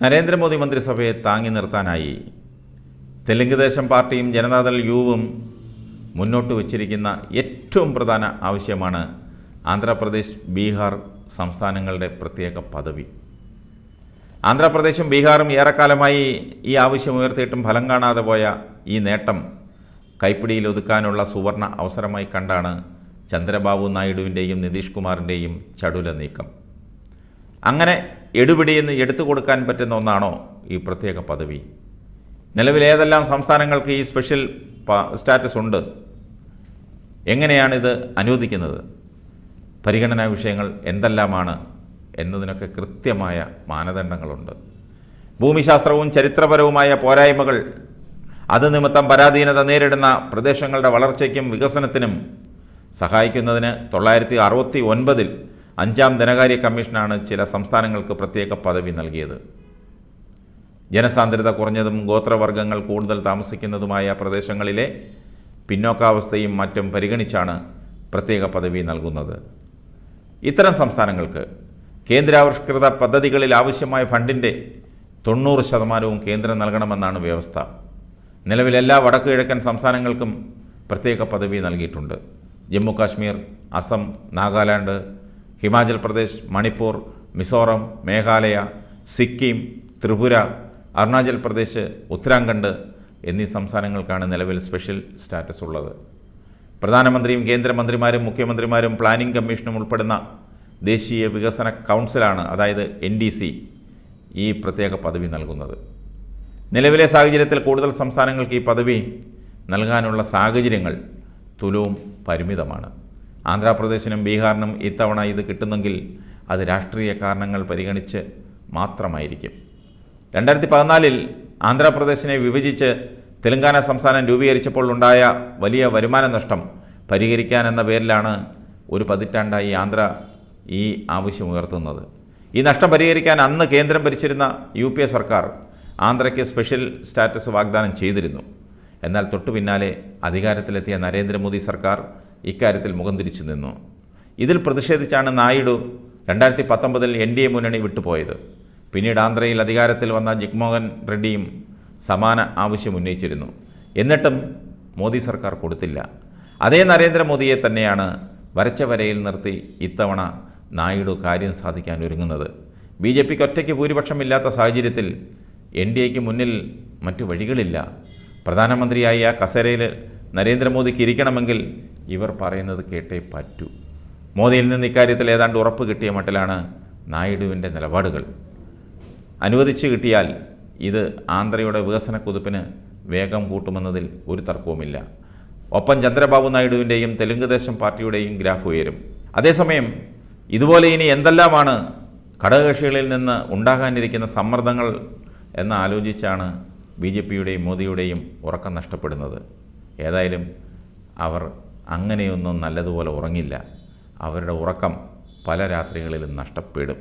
നരേന്ദ്രമോദി മന്ത്രിസഭയെ താങ്ങി നിർത്താനായി തെലുങ്ക് ദേശം പാർട്ടിയും ജനതാദൾ യുവും മുന്നോട്ട് വച്ചിരിക്കുന്ന ഏറ്റവും പ്രധാന ആവശ്യമാണ് ആന്ധ്രാപ്രദേശ്, ബീഹാർ സംസ്ഥാനങ്ങളുടെ പ്രത്യേക പദവി. ആന്ധ്രാപ്രദേശും ബീഹാറും ഏറെക്കാലമായി ഈ ആവശ്യം ഉയർത്തിയിട്ടും ഫലം കാണാതെ പോയ ഈ നേട്ടം കൈപ്പിടിയിൽ ഒതുക്കാനുള്ള സുവർണ അവസരമായി കണ്ടാണ് ചന്ദ്രബാബു നായിഡുവിൻ്റെയും നിതീഷ് കുമാറിൻ്റെയും ചടുല നീക്കം. അങ്ങനെ എടുപിടിയെന്ന് എടുത്തു കൊടുക്കാൻ പറ്റുന്ന ഒന്നാണോ ഈ പ്രത്യേക പദവി? നിലവിൽ ഏതെല്ലാം സംസ്ഥാനങ്ങൾക്ക് ഈ സ്പെഷ്യൽ സ്റ്റാറ്റസ് ഉണ്ട്? എങ്ങനെയാണിത് അനുവദിക്കുന്നത്? പരിഗണനാ വിഷയങ്ങൾ എന്തെല്ലാമാണ് എന്നതിനൊക്കെ കൃത്യമായ മാനദണ്ഡങ്ങളുണ്ട്. ഭൂമിശാസ്ത്രവും ചരിത്രപരവുമായ പോരായ്മകൾ, അത് നിമിത്തം പരാധീനത നേരിടുന്ന പ്രദേശങ്ങളുടെ വളർച്ചയ്ക്കും വികസനത്തിനും സഹായിക്കുന്നതിന് 1969 5ാം ധനകാര്യ കമ്മീഷനാണ് ചില സംസ്ഥാനങ്ങൾക്ക് പ്രത്യേക പദവി നൽകിയത്. ജനസാന്ദ്രത കുറഞ്ഞതും ഗോത്രവർഗ്ഗങ്ങൾ കൂടുതൽ താമസിക്കുന്നതുമായ പ്രദേശങ്ങളിലെ പിന്നോക്കാവസ്ഥയും മറ്റും പരിഗണിച്ചാണ് പ്രത്യേക പദവി നൽകുന്നത്. ഇത്തരം സംസ്ഥാനങ്ങൾക്ക് കേന്ദ്രാവിഷ്കൃത പദ്ധതികളിൽ ആവശ്യമായ ഫണ്ടിൻ്റെ 90% കേന്ദ്രം നൽകണമെന്നാണ് വ്യവസ്ഥ. നിലവിൽ എല്ലാ വടക്കു കിഴക്കൻ സംസ്ഥാനങ്ങൾക്കും പ്രത്യേക പദവി നൽകിയിട്ടുണ്ട്. ജമ്മു കാശ്മീർ, അസം, നാഗാലാൻഡ്, ഹിമാചൽ പ്രദേശ്, മണിപ്പൂർ, മിസോറം, മേഘാലയ, സിക്കിം, ത്രിപുര, അരുണാചൽ പ്രദേശ്, ഉത്തരാഖണ്ഡ് എന്നീ സംസ്ഥാനങ്ങൾക്കാണ് നിലവിൽ സ്പെഷ്യൽ സ്റ്റാറ്റസ് ഉള്ളത്. പ്രധാനമന്ത്രിയും കേന്ദ്രമന്ത്രിമാരും മുഖ്യമന്ത്രിമാരും പ്ലാനിംഗ് കമ്മീഷനും ഉൾപ്പെടുന്ന ദേശീയ വികസന കൗൺസിലാണ്, അതായത് NDC, ഈ പ്രത്യേക പദവി നൽകുന്നത്. നിലവിലെ സാഹചര്യത്തിൽ കൂടുതൽ സംസ്ഥാനങ്ങൾക്ക് ഈ പദവി നൽകാനുള്ള സാഹചര്യങ്ങൾ തുലവും പരിമിതമാണ്. ആന്ധ്രാപ്രദേശിനും ബീഹാറിനും ഇത്തവണ ഇത് കിട്ടുന്നെങ്കിൽ അത് രാഷ്ട്രീയ കാരണങ്ങൾ പരിഗണിച്ച് മാത്രമായിരിക്കും. 2014 ആന്ധ്രാപ്രദേശിനെ വിഭജിച്ച് തെലങ്കാന സംസ്ഥാനം രൂപീകരിച്ചപ്പോൾ ഉണ്ടായ വലിയ വരുമാന നഷ്ടം പരിഹരിക്കാനെന്ന പേരിലാണ് ഒരു പതിറ്റാണ്ടായി ആന്ധ്ര ഈ ആവശ്യം ഉയർത്തുന്നത്. ഈ നഷ്ടം പരിഹരിക്കാൻ അന്ന് കേന്ദ്രം ഭരിച്ചിരുന്ന UPA സർക്കാർ ആന്ധ്രയ്ക്ക് സ്പെഷ്യൽ സ്റ്റാറ്റസ് വാഗ്ദാനം ചെയ്തിരുന്നു. എന്നാൽ തൊട്ടു പിന്നാലെ അധികാരത്തിലെത്തിയ നരേന്ദ്രമോദി സർക്കാർ ഇക്കാര്യത്തിൽ മുഖം തിരിച്ചു നിന്നു. ഇതിൽ പ്രതിഷേധിച്ചാണ് നായിഡു 2019 NDA മുന്നണി വിട്ടുപോയത്. പിന്നീട് ആന്ധ്രയിൽ അധികാരത്തിൽ വന്ന ജഗ്മോഹൻ റെഡ്ഡിയും സമാന ആവശ്യം ഉന്നയിച്ചിരുന്നു. എന്നിട്ടും മോദി സർക്കാർ കൊടുത്തില്ല. അതേ നരേന്ദ്രമോദിയെ തന്നെയാണ് വരച്ച വരയിൽ നിർത്തി ഇത്തവണ നായിഡു കാര്യം സാധിക്കാൻ ഒരുങ്ങുന്നത്. BJPക്ക് ഒറ്റയ്ക്ക് ഭൂരിപക്ഷമില്ലാത്ത സാഹചര്യത്തിൽ NDAയ്ക്ക് മുന്നിൽ മറ്റു വഴികളില്ല. പ്രധാനമന്ത്രിയായി ആ കസേരയിൽ നരേന്ദ്രമോദിക്ക് ഇരിക്കണമെങ്കിൽ ഇവർ പറയുന്നത് കേട്ടേ പറ്റൂ. മോദിയിൽ നിന്ന് ഇക്കാര്യത്തിൽ ഏതാണ്ട് ഉറപ്പ് കിട്ടിയ മട്ടിലാണ് നായിഡുവിൻ്റെ നിലപാടുകൾ. അനുവദിച്ചു കിട്ടിയാൽ ഇത് ആന്ധ്രയുടെ വികസന കുതിപ്പിന് വേഗം കൂട്ടുമെന്നതിൽ ഒരു തർക്കവുമില്ല. ഒപ്പം ചന്ദ്രബാബു നായിഡുവിൻ്റെയും തെലുങ്ക് ദേശം പാർട്ടിയുടെയും ഗ്രാഫ് ഉയരും. അതേസമയം ഇതുപോലെ ഇനി എന്തെല്ലാമാണ് ഘടകകക്ഷികളിൽ നിന്ന് ഉണ്ടാകാനിരിക്കുന്ന സമ്മർദ്ദങ്ങൾ എന്ന് ആലോചിച്ചാണ് BJPയുടെയും മോദിയുടെയും ഉറക്കം നഷ്ടപ്പെടുന്നത്. ഏതായാലും അവർ അങ്ങനെയൊന്നും നല്ലതുപോലെ ഉറങ്ങില്ല. അവരുടെ ഉറക്കം പല രാത്രികളിലും നഷ്ടപ്പെടും.